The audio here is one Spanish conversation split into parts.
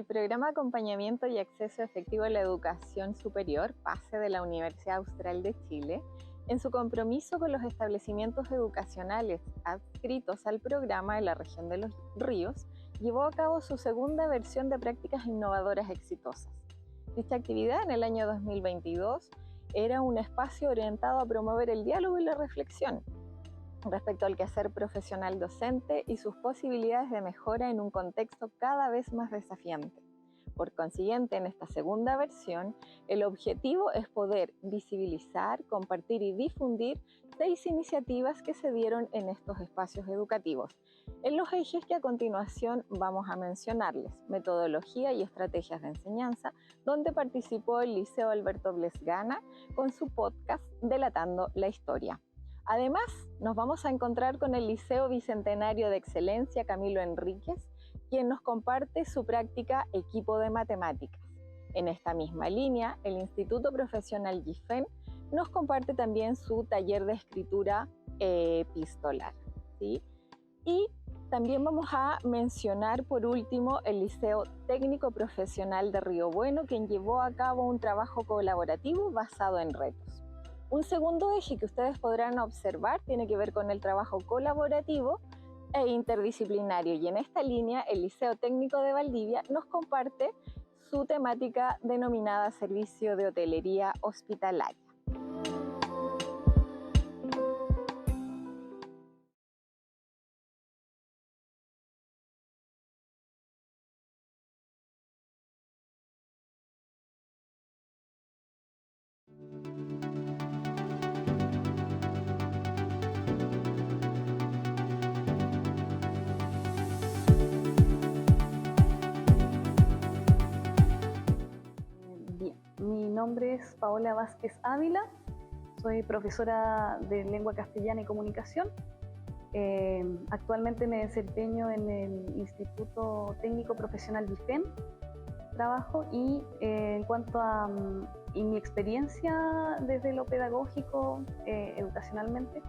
El programa Acompañamiento y Acceso Efectivo a la Educación Superior, PASE de la Universidad Austral de Chile, en su compromiso con los establecimientos educacionales adscritos al programa de la región de los ríos, llevó a cabo su segunda versión de prácticas innovadoras exitosas. Dicha actividad en el año 2022 era un espacio orientado a promover el diálogo y la reflexión respecto al quehacer profesional docente y sus posibilidades de mejora en un contexto cada vez más desafiante. Por consiguiente, en esta segunda versión, el objetivo es poder visibilizar, compartir y difundir 6 iniciativas que se dieron en estos espacios educativos, en los ejes que a continuación vamos a mencionarles: metodología y estrategias de enseñanza, donde participó el Liceo Alberto Blesgana con su podcast Delatando la Historia. Además, nos vamos a encontrar con el Liceo Bicentenario de Excelencia Camilo Enríquez, quien nos comparte su práctica Equipo de Matemáticas. En esta misma línea, el Instituto Profesional GIFEN nos comparte también su taller de escritura epistolar, ¿sí? Y también vamos a mencionar por último el Liceo Técnico Profesional de Río Bueno, quien llevó a cabo un trabajo colaborativo basado en retos. Un segundo eje que ustedes podrán observar tiene que ver con el trabajo colaborativo e interdisciplinario, y en esta línea el Liceo Técnico de Valdivia nos comparte su temática denominada Servicio de Hotelería Hospitalaria. Bien, mi nombre es Paola Vázquez Ávila, soy profesora de Lengua Castellana y Comunicación. Actualmente me desempeño en el Instituto Técnico Profesional GIFEN, trabajo, y en cuanto a mi experiencia desde lo pedagógico, educacionalmente,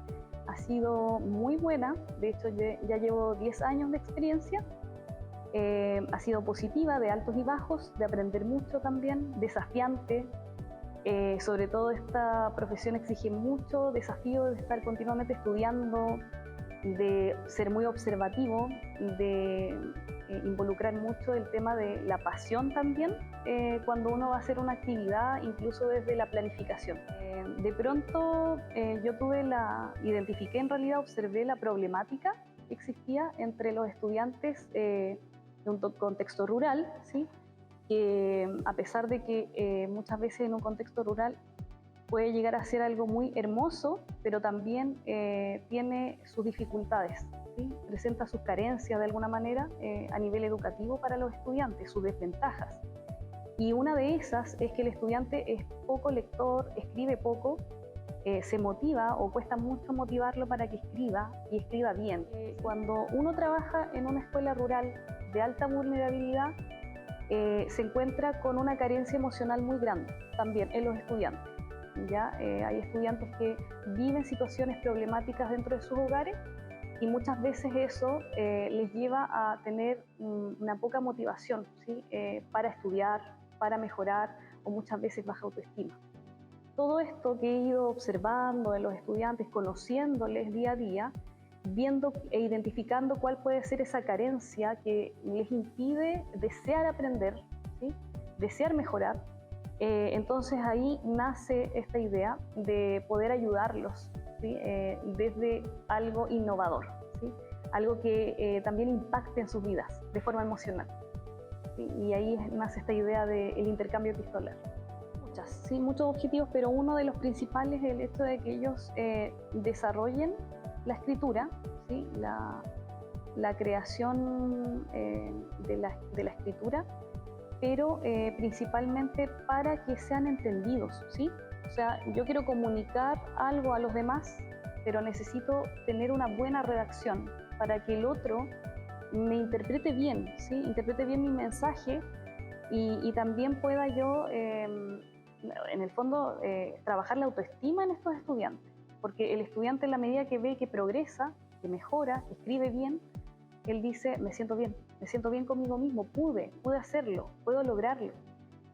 ha sido muy buena. De hecho, ya llevo 10 años de experiencia. Ha sido positiva, de altos y bajos, de aprender mucho también, desafiante. Sobre todo esta profesión exige mucho desafío de estar continuamente estudiando, de ser muy observativo, de involucrar mucho el tema de la pasión también cuando uno va a hacer una actividad, incluso desde la planificación. De pronto yo identifiqué, en realidad observé la problemática que existía entre los estudiantes de un contexto rural, ¿sí? Que a pesar de que muchas veces en un contexto rural puede llegar a ser algo muy hermoso, pero también tiene sus dificultades, ¿sí? Presenta sus carencias de alguna manera a nivel educativo para los estudiantes, sus desventajas. Y una de esas es que el estudiante es poco lector, escribe poco, se motiva o cuesta mucho motivarlo para que escriba y escriba bien. Cuando uno trabaja en una escuela rural de alta vulnerabilidad, se encuentra con una carencia emocional muy grande también en los estudiantes. ¿Ya? Hay estudiantes que viven situaciones problemáticas dentro de sus hogares y muchas veces eso les lleva a tener una poca motivación, ¿sí? Para estudiar, para mejorar, o muchas veces baja autoestima. Todo esto que he ido observando en los estudiantes, conociéndoles día a día, viendo e identificando cuál puede ser esa carencia que les impide desear aprender, ¿sí? Desear mejorar. Entonces ahí nace esta idea de poder ayudarlos, ¿sí? Desde algo innovador, ¿sí? Algo que también impacte en sus vidas de forma emocional, ¿sí? Y ahí nace esta idea del intercambio epistolar. Muchos objetivos, pero uno de los principales es el hecho de que ellos desarrollen la escritura, ¿sí? La creación de la escritura, pero principalmente para que sean entendidos, ¿sí? O sea, yo quiero comunicar algo a los demás, pero necesito tener una buena redacción para que el otro me interprete bien, ¿sí? Interprete bien mi mensaje y también pueda yo, en el fondo, trabajar la autoestima en estos estudiantes, porque el estudiante, en la medida que ve que progresa, que mejora, que escribe bien, él dice: me siento bien, me siento bien conmigo mismo, pude hacerlo, puedo lograrlo.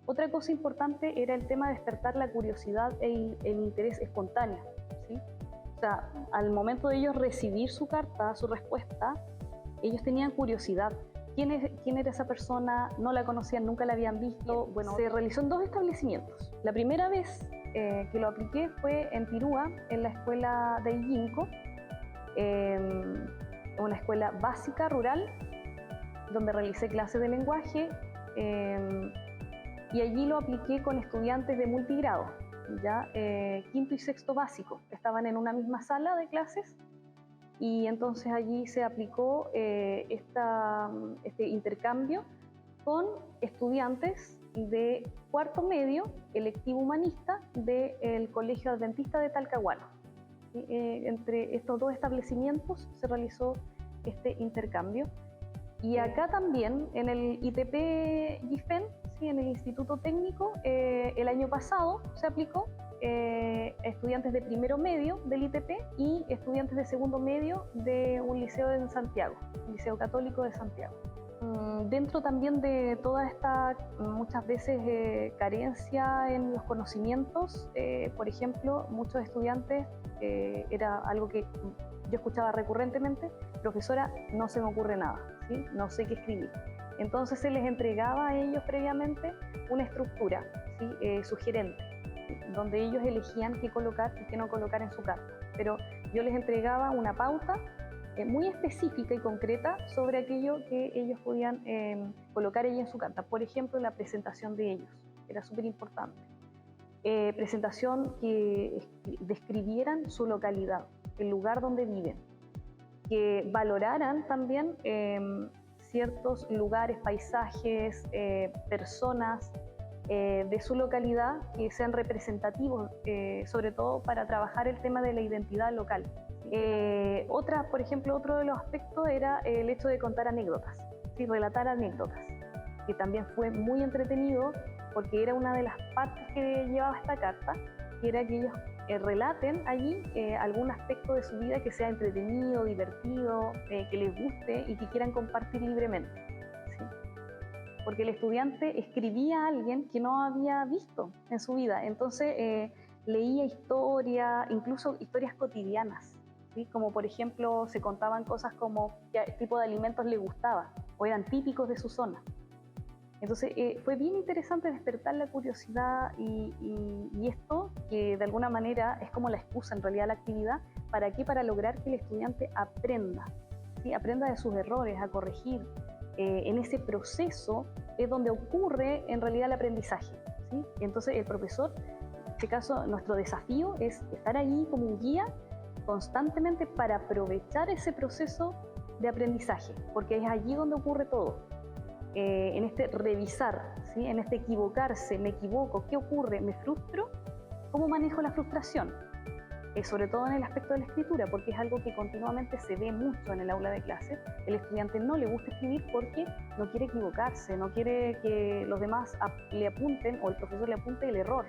Otra cosa importante era el tema de despertar la curiosidad e el interés espontáneo, ¿sí? O sea, al momento de ellos recibir su carta, su respuesta, ellos tenían curiosidad. ¿Quién era esa persona? No la conocían, nunca la habían visto. Bueno, se realizó en 2 establecimientos. La primera vez que lo apliqué fue en Pirúa, en la escuela de Illinco, una escuela básica rural, donde realicé clases de lenguaje, y allí lo apliqué con estudiantes de multigrado, ya quinto y sexto básico. Estaban en una misma sala de clases y entonces allí se aplicó este intercambio con estudiantes de cuarto medio, electivo humanista, del Colegio Adventista de Talcahuano. Entre estos 2 establecimientos se realizó este intercambio. Y acá también, en el ITP GIFEN, ¿sí? En el Instituto Técnico, el año pasado se aplicó estudiantes de primero medio del ITP y estudiantes de segundo medio de un liceo en Santiago, un liceo católico de Santiago. Dentro también de toda esta, muchas veces, carencia en los conocimientos, por ejemplo, muchos estudiantes, era algo que yo escuchaba recurrentemente: profesora, no se me ocurre nada, ¿sí? No sé qué escribir. Entonces se les entregaba a ellos previamente una estructura, ¿sí? Sugerente, donde ellos elegían qué colocar y qué no colocar en su carta. Pero yo les entregaba una pauta muy específica y concreta sobre aquello que ellos podían colocar allí en su carta. Por ejemplo, la presentación de ellos era súper importante. Presentación que describieran su localidad, el lugar donde viven, que valoraran también ciertos lugares, paisajes, personas de su localidad que sean representativos, sobre todo para trabajar el tema de la identidad local. Por ejemplo, otro de los aspectos era el hecho de contar anécdotas, ¿sí? Relatar anécdotas, que también fue muy entretenido porque era una de las partes que llevaba esta carta, que era que ellos relaten allí algún aspecto de su vida que sea entretenido, divertido, que les guste y que quieran compartir libremente, ¿sí? Porque el estudiante escribía a alguien que no había visto en su vida, entonces leía historia, incluso historias cotidianas, ¿sí? Como por ejemplo se contaban cosas como qué tipo de alimentos le gustaba o eran típicos de su zona. Entonces fue bien interesante despertar la curiosidad y esto, que de alguna manera es como la excusa en realidad la actividad. ¿Para qué? Para lograr que el estudiante aprenda, ¿sí? Aprenda de sus errores, a corregir. En ese proceso es donde ocurre en realidad el aprendizaje, ¿sí? Entonces el profesor, en este caso nuestro desafío es estar ahí como un guía constantemente para aprovechar ese proceso de aprendizaje, porque es allí donde ocurre todo. En este revisar, ¿sí? En este equivocarse, me equivoco, ¿qué ocurre? ¿Me frustro? ¿Cómo manejo la frustración? Sobre todo en el aspecto de la escritura, porque es algo que continuamente se ve mucho en el aula de clase. El estudiante no le gusta escribir porque no quiere equivocarse, no quiere que los demás le apunten o el profesor le apunte el error.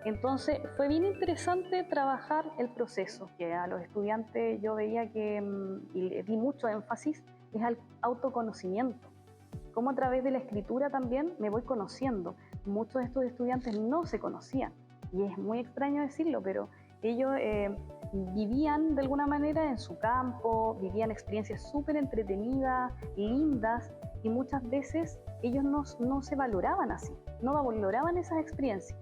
Entonces fue bien interesante trabajar el proceso, que a los estudiantes yo veía que, y le di mucho énfasis, es al autoconocimiento. Cómo a través de la escritura también me voy conociendo. Muchos de estos estudiantes no se conocían, y es muy extraño decirlo, pero ellos vivían de alguna manera en su campo, vivían experiencias súper entretenidas, lindas, y muchas veces ellos no se valoraban así, no valoraban esas experiencias.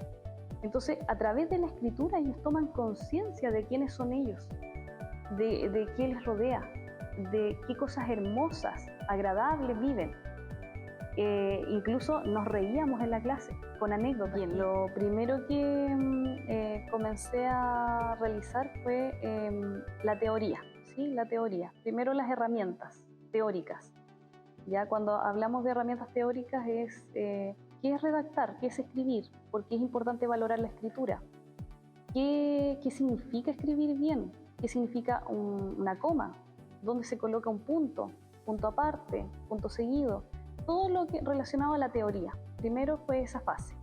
Entonces, a través de la escritura ellos toman conciencia de quiénes son ellos, de qué les rodea, de qué cosas hermosas, agradables viven. Incluso nos reíamos en la clase con anécdotas. Bien, lo primero que comencé a realizar fue la teoría, ¿sí? La teoría. Primero las herramientas teóricas. Ya cuando hablamos de herramientas teóricas es qué es redactar, qué es escribir, por qué es importante valorar la escritura, qué significa escribir bien, qué significa una coma, dónde se coloca un punto aparte, punto seguido. Todo lo que relacionado a la teoría. Primero fue esa fase.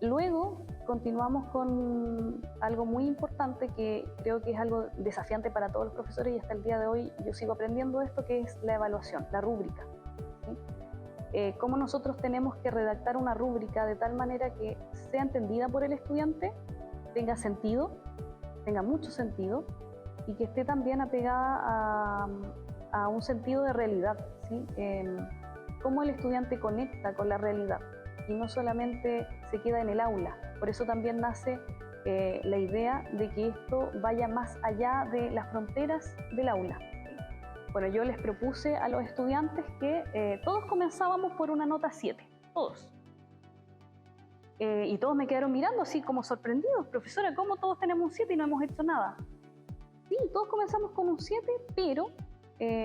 Luego continuamos con algo muy importante que creo que es algo desafiante para todos los profesores y hasta el día de hoy yo sigo aprendiendo esto, que es la evaluación, la rúbrica, ¿sí? Cómo nosotros tenemos que redactar una rúbrica de tal manera que sea entendida por el estudiante, tenga sentido, tenga mucho sentido y que esté también apegada a un sentido de realidad, ¿sí? Cómo el estudiante conecta con la realidad y no solamente se queda en el aula. Por eso también nace la idea de que esto vaya más allá de las fronteras del aula. Bueno, yo les propuse a los estudiantes que todos comenzábamos por una nota 7, todos. Y todos me quedaron mirando así como sorprendidos, profesora, ¿cómo todos tenemos un 7 y no hemos hecho nada? Sí, todos comenzamos con un 7, pero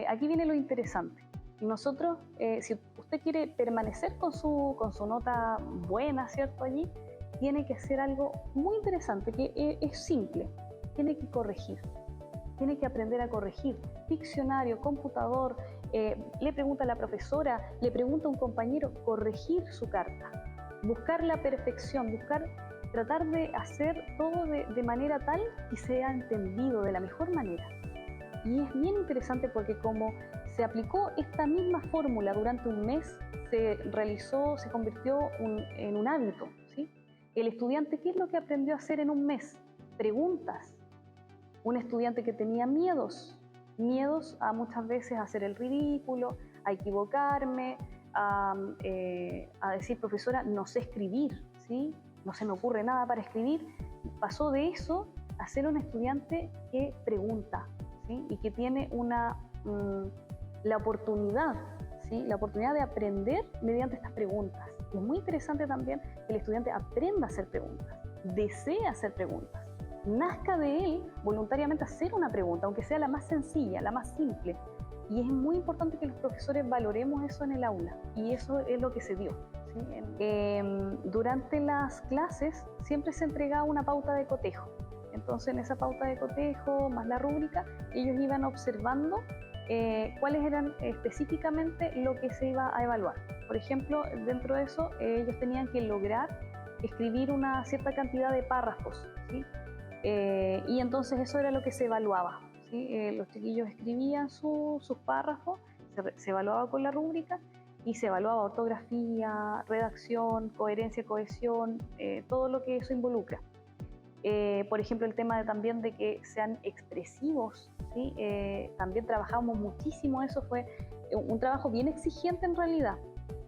aquí viene lo interesante. Nosotros, si usted quiere permanecer con su nota buena, ¿cierto? Allí, tiene que hacer algo muy interesante, que es simple, tiene que corregir. Tiene que aprender a corregir. Diccionario, computador, le pregunta a la profesora, le pregunta a un compañero, corregir su carta. Buscar la perfección, tratar de hacer todo de manera tal que sea entendido de la mejor manera. Y es bien interesante porque como se aplicó esta misma fórmula durante un mes, se convirtió en un hábito, ¿sí? El estudiante, ¿qué es lo que aprendió a hacer en un mes? Preguntas. Un estudiante que tenía miedos a muchas veces a hacer el ridículo, a equivocarme, a decir, profesora, no sé escribir, ¿sí? No se me ocurre nada para escribir. Pasó de eso a ser un estudiante que pregunta, ¿sí? Y que tiene la oportunidad, ¿sí? La oportunidad de aprender mediante estas preguntas. Y es muy interesante también que el estudiante aprenda a hacer preguntas, desee hacer preguntas, nazca de él voluntariamente hacer una pregunta, aunque sea la más sencilla, la más simple. Y es muy importante que los profesores valoremos eso en el aula, y eso es lo que se dio, ¿sí? Durante las clases siempre se entregaba una pauta de cotejo. Entonces, en esa pauta de cotejo, más la rúbrica, ellos iban observando cuáles eran específicamente lo que se iba a evaluar. Por ejemplo, dentro de eso, ellos tenían que lograr escribir una cierta cantidad de párrafos, ¿sí? Y entonces eso era lo que se evaluaba, ¿sí? Los chiquillos escribían sus párrafos, se evaluaba con la rúbrica y se evaluaba ortografía, redacción, coherencia, cohesión, todo lo que eso involucra. Por ejemplo, el tema también de que sean expresivos, ¿sí? También trabajamos muchísimo, eso fue un trabajo bien exigente en realidad,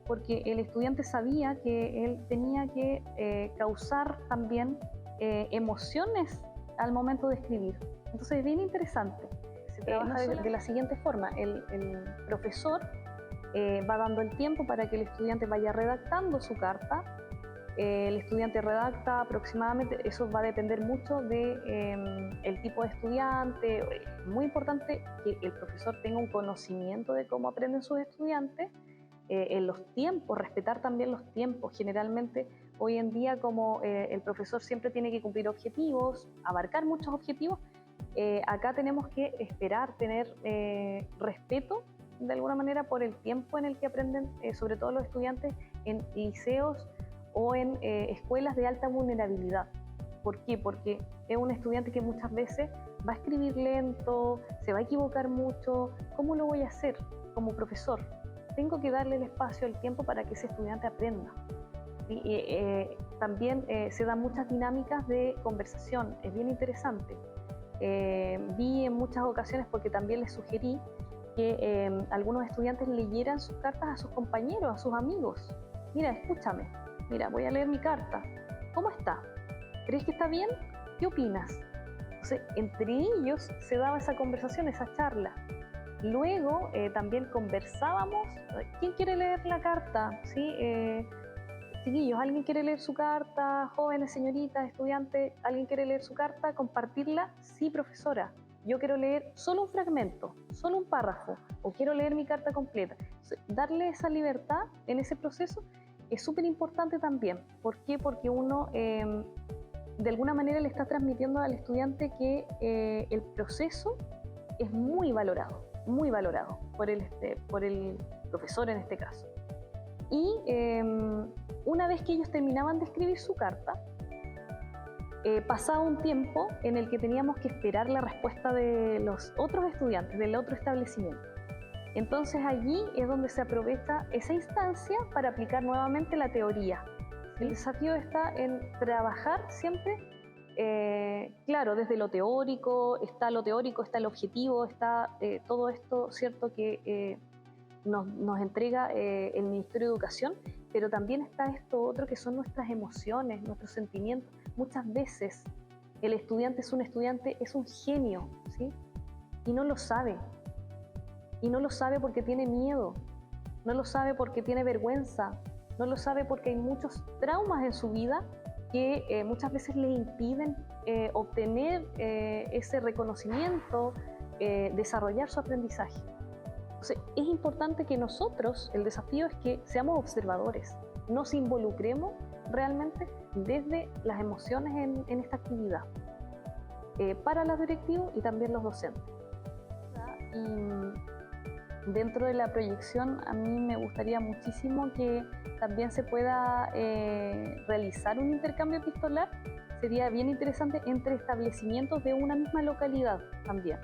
porque el estudiante sabía que él tenía que causar también emociones al momento de escribir. Entonces es bien interesante. Se trabaja de la siguiente forma. El profesor va dando el tiempo para que el estudiante vaya redactando su carta. El estudiante redacta aproximadamente, eso va a depender mucho del tipo de estudiante. Es muy importante que el profesor tenga un conocimiento de cómo aprenden sus estudiantes, en los tiempos, respetar también los tiempos. Generalmente hoy en día, como el profesor siempre tiene que cumplir objetivos, abarcar muchos objetivos, acá tenemos que esperar, tener respeto de alguna manera por el tiempo en el que aprenden, sobre todo los estudiantes en liceos o en escuelas de alta vulnerabilidad. ¿Por qué? Porque es un estudiante que muchas veces va a escribir lento, se va a equivocar mucho. ¿Cómo lo voy a hacer como profesor? Tengo que darle el espacio, el tiempo para que ese estudiante aprenda. También se dan muchas dinámicas de conversación, es bien interesante. Vi en muchas ocasiones, porque también les sugerí que algunos estudiantes leyeran sus cartas a sus compañeros, a sus amigos. Mira, escúchame, mira, voy a leer mi carta. ¿Cómo está? ¿Crees que está bien? ¿Qué opinas? Entonces, entre ellos se daba esa conversación, esa charla. Luego también conversábamos. ¿Quién quiere leer la carta? ¿Sí? Chiquillos, ¿alguien quiere leer su carta? Jóvenes, señoritas, estudiantes, ¿alguien quiere leer su carta? ¿Compartirla? Sí, profesora. Yo quiero leer solo un fragmento, solo un párrafo, o quiero leer mi carta completa. Darle esa libertad en ese proceso es súper importante también. ¿Por qué? Porque uno de alguna manera le está transmitiendo al estudiante que el proceso es muy valorado por el profesor en este caso. Y una vez que ellos terminaban de escribir su carta, pasaba un tiempo en el que teníamos que esperar la respuesta de los otros estudiantes del otro establecimiento. Entonces allí es donde se aprovecha esa instancia para aplicar nuevamente la teoría. El desafío está en trabajar siempre, claro, desde lo teórico, está el objetivo, está todo esto, ¿cierto?, que nos entrega el Ministerio de Educación, pero también está esto otro que son nuestras emociones, nuestros sentimientos. Muchas veces el estudiante es un genio, ¿sí? Y no lo sabe. Y no lo sabe porque tiene miedo, no lo sabe porque tiene vergüenza, no lo sabe porque hay muchos traumas en su vida que muchas veces le impiden obtener ese reconocimiento, desarrollar su aprendizaje. Entonces, es importante que nosotros, el desafío es que seamos observadores, nos involucremos realmente desde las emociones en esta actividad, para los directivos y también los docentes. Y dentro de la proyección, a mí me gustaría muchísimo que también se pueda realizar un intercambio epistolar. Sería bien interesante entre establecimientos de una misma localidad también.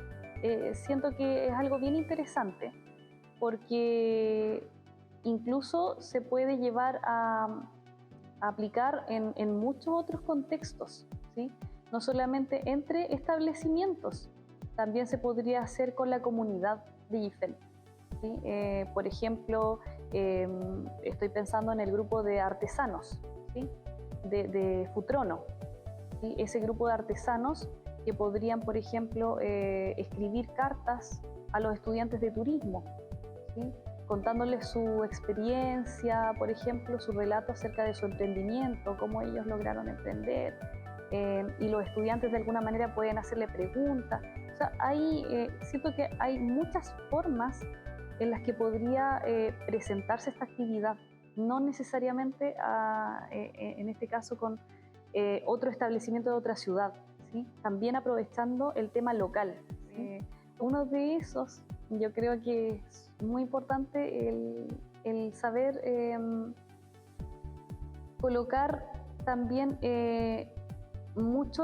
Siento que es algo bien interesante porque incluso se puede llevar a aplicar en muchos otros contextos, ¿sí? No solamente entre establecimientos, también se podría hacer con la comunidad de IFEN, ¿sí? Por ejemplo, estoy pensando en el grupo de artesanos, ¿sí?, de Futrono, ¿sí? Ese grupo de artesanos que podrían, por ejemplo, escribir cartas a los estudiantes de turismo, ¿sí?, contándoles su experiencia, por ejemplo, su relato acerca de su emprendimiento, cómo ellos lograron emprender, y los estudiantes de alguna manera pueden hacerle preguntas. O sea, siento que hay muchas formas en las que podría presentarse esta actividad, no necesariamente en este caso con otro establecimiento de otra ciudad, ¿sí?, también aprovechando el tema local, ¿sí? Uno de esos, yo creo que es muy importante el saber colocar también mucha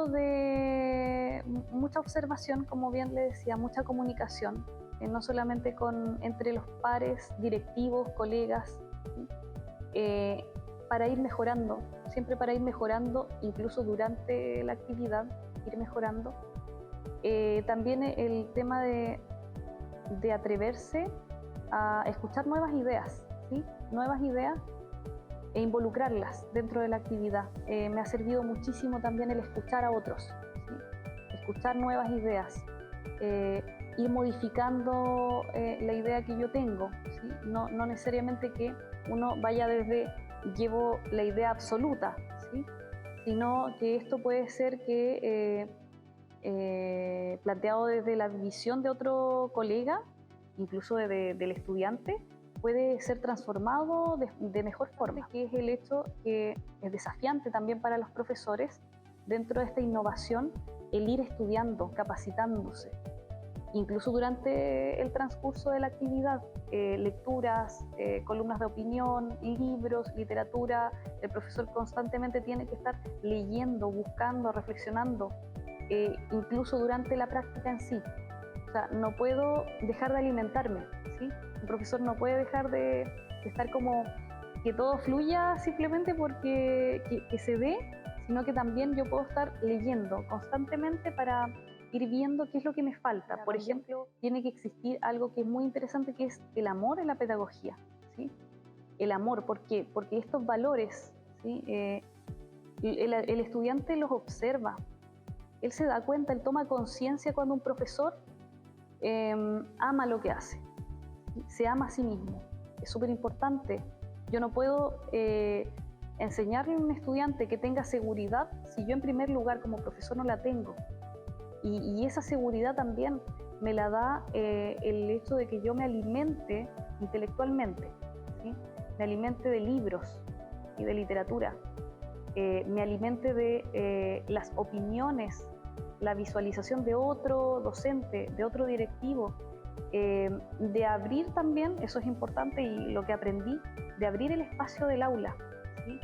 observación, como bien le decía, mucha comunicación, no solamente entre los pares, directivos, colegas, ¿sí?, para ir mejorando, siempre para ir mejorando, incluso durante la actividad, ir mejorando. También el tema de atreverse a escuchar nuevas ideas, ¿sí?, nuevas ideas e involucrarlas dentro de la actividad. Me ha servido muchísimo también el escuchar a otros, ¿sí?, escuchar nuevas ideas, ir modificando la idea que yo tengo, ¿sí? No necesariamente que uno vaya desde llevo la idea absoluta, ¿sí?, sino que esto puede ser que planteado desde la visión de otro colega, incluso del estudiante, puede ser transformado de mejor forma, que es el hecho que es desafiante también para los profesores dentro de esta innovación, el ir estudiando, capacitándose, incluso durante el transcurso de la actividad, lecturas, columnas de opinión, libros, literatura. El profesor constantemente tiene que estar leyendo, buscando, reflexionando, incluso durante la práctica en sí. O sea, no puedo dejar de alimentarme, ¿sí? Un profesor no puede dejar de estar como que todo fluya simplemente porque que se dé, sino que también yo puedo estar leyendo constantemente para ir viendo qué es lo que me falta. Por ejemplo, tiene que existir algo que es muy interesante, que es el amor en la pedagogía, ¿sí? El amor, ¿por qué? Porque estos valores, ¿sí?, el estudiante los observa, él se da cuenta, él toma conciencia cuando un profesor ama lo que hace, ¿sí?, se ama a sí mismo. Es súper importante. Yo no puedo enseñarle a un estudiante que tenga seguridad si yo en primer lugar como profesor no la tengo. Y esa seguridad también me la da el hecho de que yo me alimente intelectualmente, ¿sí?, me alimente de libros y de literatura, me alimente de las opiniones, la visualización de otro docente, de otro directivo, de abrir también, eso es importante y lo que aprendí, de abrir el espacio del aula, ¿sí?